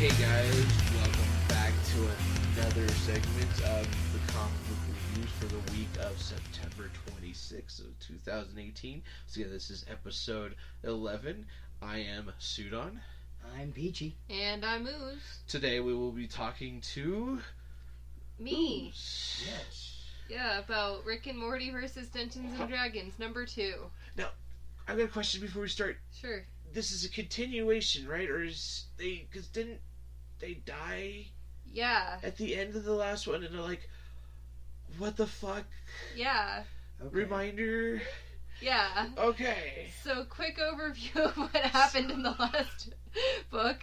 Hey guys, welcome back to another segment of the comic book reviews for the week of September 26th of 2018. So yeah, this is episode 11. I am Sudan. I'm Peachy. And I'm Ooze. Today we will be talking to... Me. Ooze. Yes. Yeah, about Rick and Morty versus Dungeons and Dragons, number 2. Now, I've got a question before we start. Sure. This is a continuation, right? Or is they... Because didn't they die... Yeah. at the end of the last one, and they're like, what the fuck? Yeah. Okay. Reminder? Yeah. Okay. So, quick overview of what happened in the last book.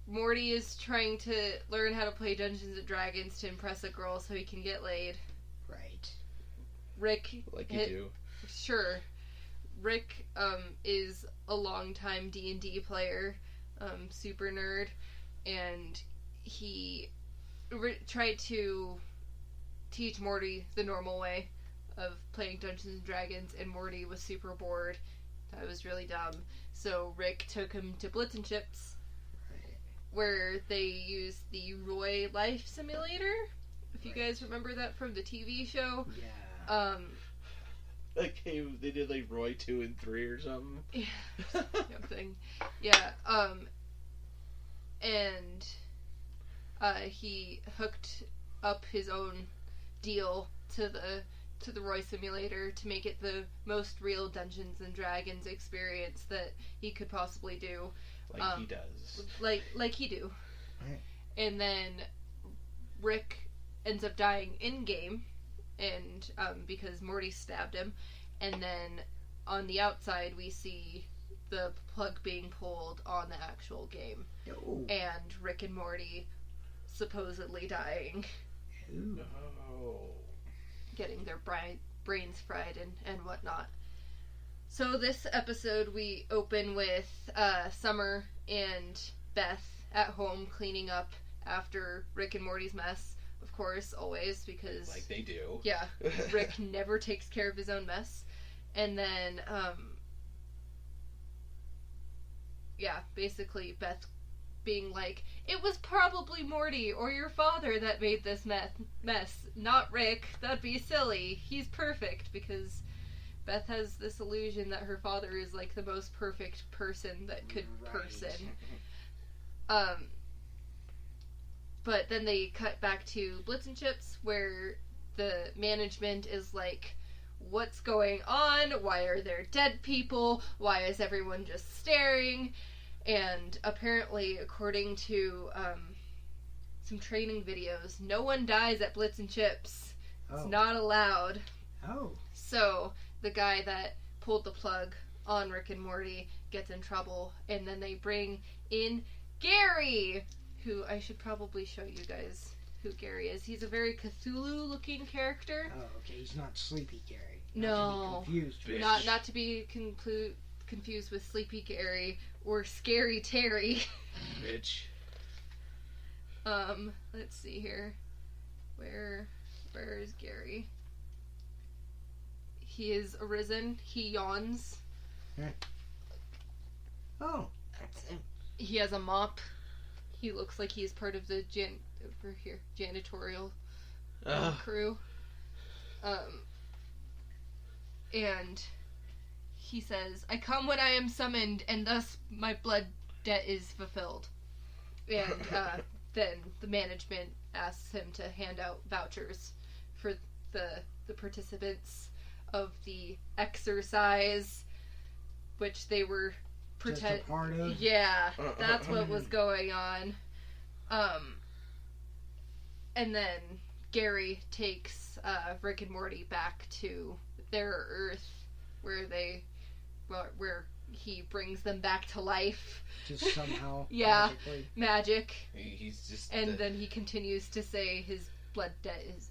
Morty is trying to learn how to play Dungeons and Dragons to impress a girl so he can get laid. Right. Rick... Like you do. Sure. Rick is a longtime D&D player, super nerd, and he tried to teach Morty the normal way of playing Dungeons and Dragons, and Morty was super bored. That was really dumb. So Rick took him to Blips and Chitz, Right. where they used the Roy Life Simulator. If you guys remember that from the TV show. Yeah. Like, hey, they did like Roy 2 and 3 or something. Yeah, something. Yeah, and he hooked up his own deal to the Roy Simulator to make it the most real Dungeons and Dragons experience that he could possibly do. Like he does. Like he do. Right. And then Rick ends up dying in game, and because Morty stabbed him, and then on the outside we see the plug being pulled on the actual game, Oh. and Rick and Morty supposedly dying, Ooh. Oh. getting their brains fried and whatnot. So this episode we open with Summer and Beth at home cleaning up after Rick and Morty's mess. Of course, always, because... Like they do. Yeah, Rick never takes care of his own mess. And then, basically Beth being like, it was probably Morty or your father that made this mess, not Rick. That'd be silly. He's perfect, because Beth has this illusion that her father is like the most perfect person that could person. But then they cut back to Blips and Chitz, where the management is like, what's going on? Why are there dead people? Why is everyone just staring? And apparently, according to some training videos, no one dies at Blips and Chitz. It's not allowed. Oh. So, the guy that pulled the plug on Rick and Morty gets in trouble, and then they bring in Gary, who I should probably show you guys who Gary is. He's a very Cthulhu-looking character. Oh, okay. He's not Sleepy Gary. No. To be confused with. Not to be confused with Sleepy Gary or Scary Terry. Bitch. Let's see here. Where is Gary? He is arisen. He yawns. Oh, that's him. He has a mop. He looks like he's part of the janitorial crew. And he says, I come when I am summoned, and thus my blood debt is fulfilled. And then the management asks him to hand out vouchers for the participants of the exercise, which they were Just a part of. Yeah, that's what was going on. And then Gary takes Rick and Morty back to their Earth, where he brings them back to life. Just somehow. Yeah. Magically. Magic. He's just... And then he continues to say his blood debt is...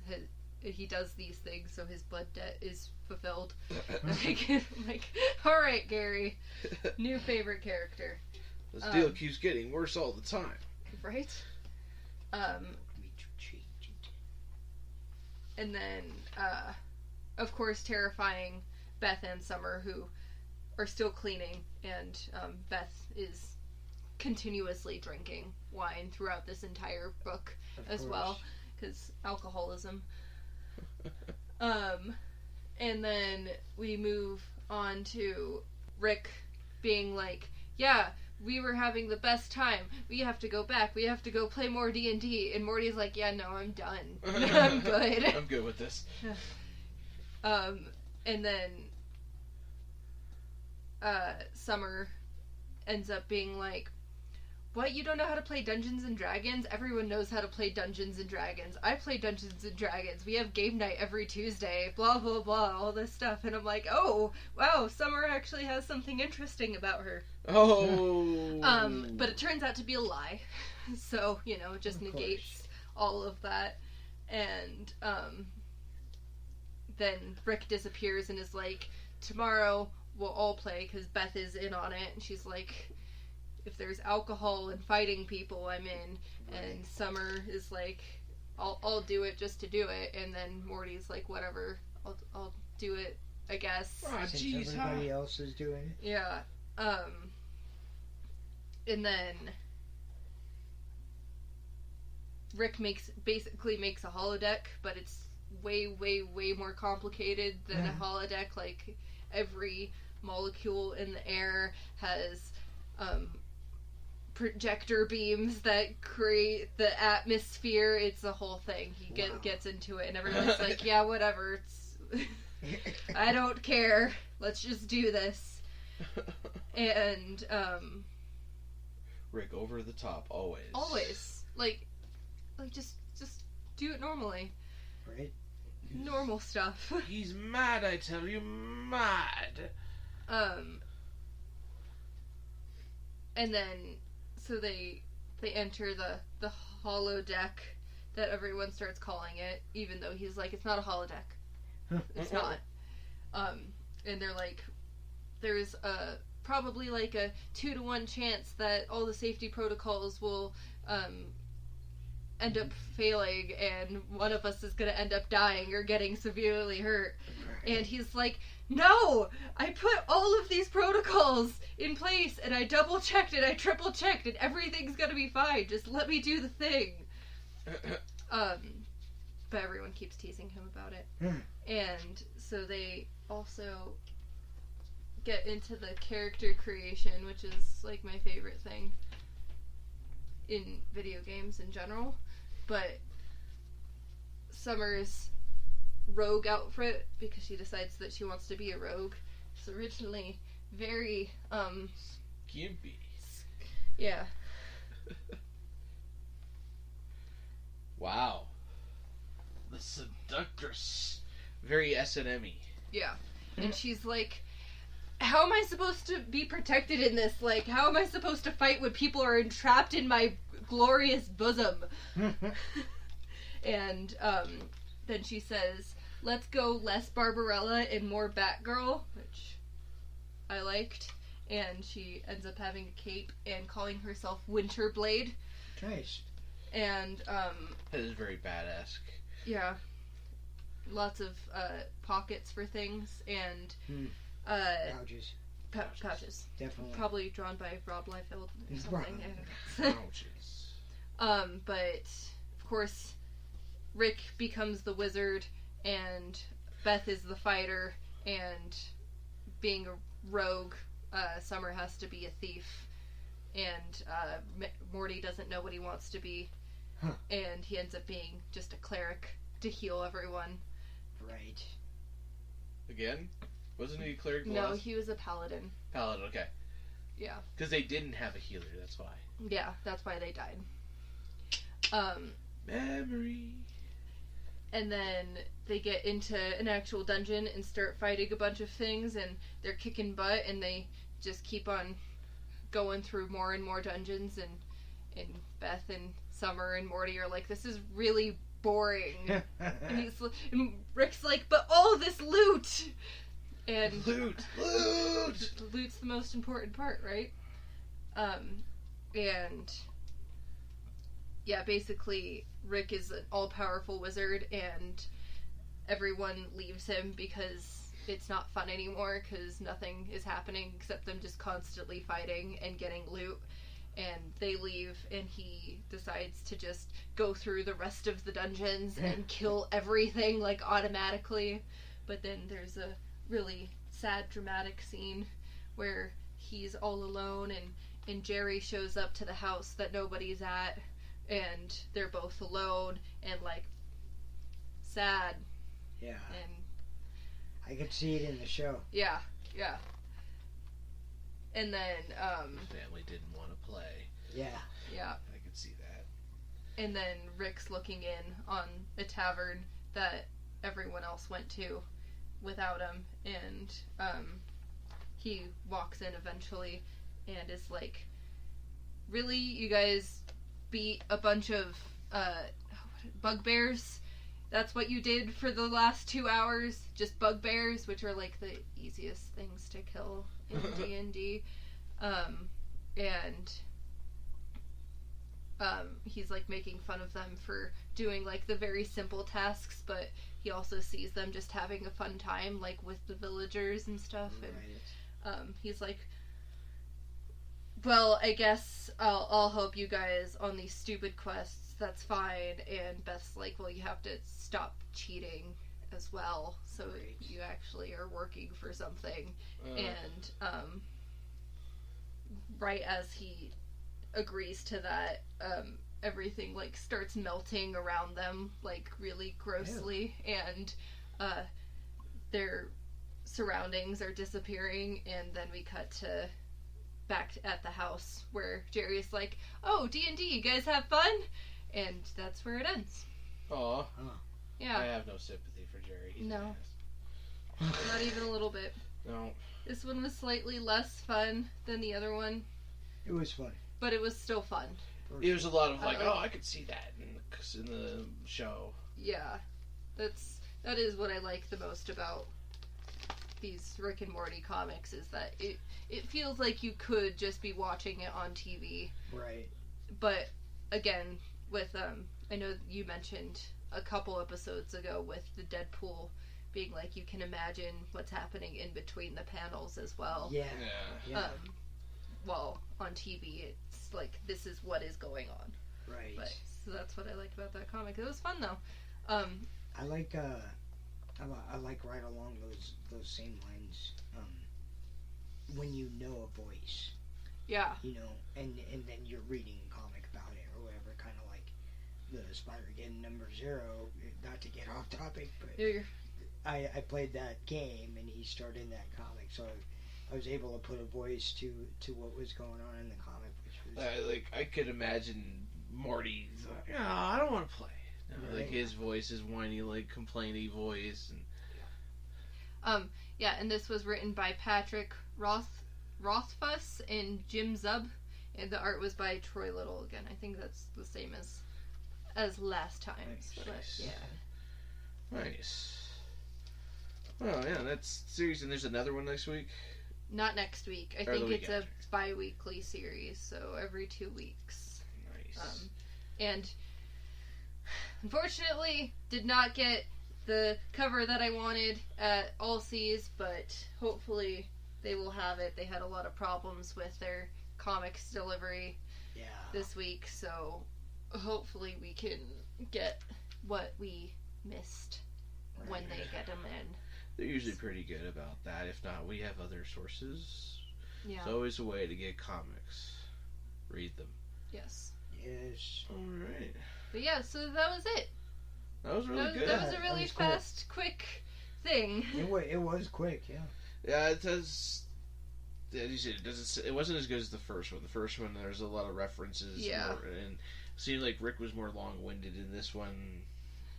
he does these things, so his blood debt is fulfilled. like, alright, Gary. New favorite character. This deal keeps getting worse all the time. Right? And then, of course, terrifying Beth and Summer, who are still cleaning, and Beth is continuously drinking wine throughout this entire book as well, because alcoholism. And then we move on to Rick being like, yeah, we were having the best time. We have to go back. We have to go play more D&D. And Morty's like, yeah, no, I'm done. I'm good. I'm good with this. And then Summer ends up being like, what, you don't know how to play Dungeons and Dragons? Everyone knows how to play Dungeons and Dragons. I play Dungeons and Dragons. We have game night every Tuesday. Blah, blah, blah. All this stuff. And I'm like, oh, wow, Summer actually has something interesting about her. Oh. But it turns out to be a lie. So, you know, it just negates all of that. And then Rick disappears and is like, tomorrow we'll all play, because Beth is in on it. And she's like, if there's alcohol and fighting people, I'm in. And Summer is like, I'll do it just to do it. And then Morty's like, whatever, I'll do it, I guess. Oh, Since everybody else is doing it. Yeah. And then Rick basically makes a holodeck, but it's way, way, way more complicated than a holodeck. Like, every molecule in the air has projector beams that create the atmosphere. It's a whole thing. He gets into it, and everyone's like, yeah, whatever. I don't care. Let's just do this. And Rick over the top, always. Always. Like just do it normally. Right. Normal stuff. He's mad, I tell you, mad. And then so they enter the holodeck that everyone starts calling it, even though he's like, it's not a holodeck. It's not. And they're like, there's probably like a 2-to-1 chance that all the safety protocols will end up failing, and one of us is going to end up dying or getting severely hurt. And he's like, no! I put all of these protocols in place, and I double-checked and I triple-checked, and everything's going to be fine. Just let me do the thing. But everyone keeps teasing him about it. And so they also get into the character creation, which is like my favorite thing in video games in general. But Summer's rogue outfit, because she decides that she wants to be a rogue, is originally very Gimpy. Yeah. Wow. The seductress. Very S&M-y. Yeah. And she's like, how am I supposed to be protected in this? Like, how am I supposed to fight when people are entrapped in my glorious bosom? And then she says, let's go less Barbarella and more Batgirl, which I liked. And she ends up having a cape and calling herself Winterblade. Nice. And that is very badass. Yeah. Lots of pockets for things and pouches. Pouches. Definitely. Probably drawn by Rob Liefeld or something. Pouches. But of course, Rick becomes the wizard, and Beth is the fighter, and being a rogue, Summer has to be a thief, and Morty doesn't know what he wants to be, and he ends up being just a cleric to heal everyone. Right. Again? Wasn't he a cleric? No, he was a paladin. Paladin, okay. Yeah. Because they didn't have a healer, that's why. Yeah, that's why they died. Memory. And then they get into an actual dungeon and start fighting a bunch of things, and they're kicking butt, and they just keep on going through more and more dungeons, and Beth and Summer and Morty are like, this is really boring. and Rick's like, but all this loot! And Loot! Loot's the most important part, right? And yeah, basically Rick is an all-powerful wizard, and everyone leaves him because it's not fun anymore, because nothing is happening except them just constantly fighting and getting loot. and they leave, and he decides to just go through the rest of the dungeons and kill everything, like, automatically. But then there's a really sad, dramatic scene where he's all alone, and Jerry shows up to the house that nobody's at, and they're both alone, and, like, sad. Yeah. And I could see it in the show. yeah. And then, family didn't want to play. Yeah. I could see that. and then Rick's looking in on a tavern that everyone else went to without him, and he walks in eventually and is like, really, you guys beat a bunch of bugbears? That's what you did for the last 2 hours? Just bugbears, which are like the easiest things to kill in D&D. He's like making fun of them for doing like the very simple tasks, but he also sees them just having a fun time, like with the villagers and stuff. And he's like, well, I guess I'll help you guys on these stupid quests. That's fine. And Beth's like, well, you have to stop cheating as well, so you actually are working for something. And right as he agrees to that, everything like starts melting around them, like really grossly. Ew. And their surroundings are disappearing, and then we cut to back at the house where Jerry's like, oh, D&D, you guys have fun? And that's where it ends. Aw. Yeah. I have no sympathy for Jerry. He's No. Not even a little bit. No. This one was slightly less fun than the other one. It was fun. But it was still fun. It was a lot of like, I could see that in the show. Yeah. That is what I like the most about these Rick and Morty comics, is that it feels like you could just be watching it on TV. Right. But again, with I know you mentioned a couple episodes ago with the Deadpool being like, you can imagine what's happening in between the panels as well. Yeah. Well, on TV, it's like, this is what is going on. Right. But so that's what I liked about that comic. It was fun though. I like right along those same lines. When you know a voice. Yeah. You know, and then you're reading a comic about it or whatever, kind of like the Spider-Gwen #0. Not to get off topic, but I played that game and he starred in that comic, so I was able to put a voice to what was going on in the comic, which was I could imagine Morty's like, no, I don't want to play. No, right. Like his voice is whiny, like complainy voice, and and this was written by Patrick Rothfuss and Jim Zub, and the art was by Troy Little again. I think that's the same as last time. Nice. But yeah. Nice. Well, yeah, that's series, and there's another one next week. Not next week. I Or the think week it's after. a bi-weekly series, so every 2 weeks. Nice. And unfortunately, did not get the cover that I wanted at All Seas, but hopefully they will have it. They had a lot of problems with their comics delivery this week, so hopefully we can get what we missed when they get them in. They're usually pretty good about that. If not, we have other sources. Yeah. It's always a way to get comics. Read them. Yes. yes. Alright. But yeah, so that was it. That was really good. That was a That really was cool. fast, quick thing. It was quick, yeah. Yeah, it does. Yeah, you said it wasn't as good as the first one. The first one, there's a lot of references. Yeah. And it seemed like Rick was more long-winded in this one,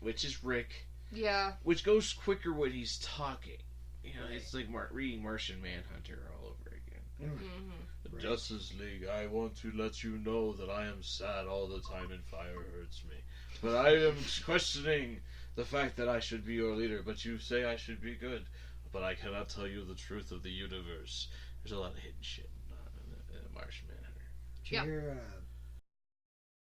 which is Rick. Yeah. Which goes quicker when he's talking. You know, Right. it's like reading Martian Manhunter all over again. Mm-hmm. The Right. Justice League, I want to let you know that I am sad all the time and fire hurts me. But I am questioning the fact that I should be your leader, but you say I should be good. But I cannot tell you the truth of the universe. There's a lot of hidden shit in Martian Manhunter. Did you hear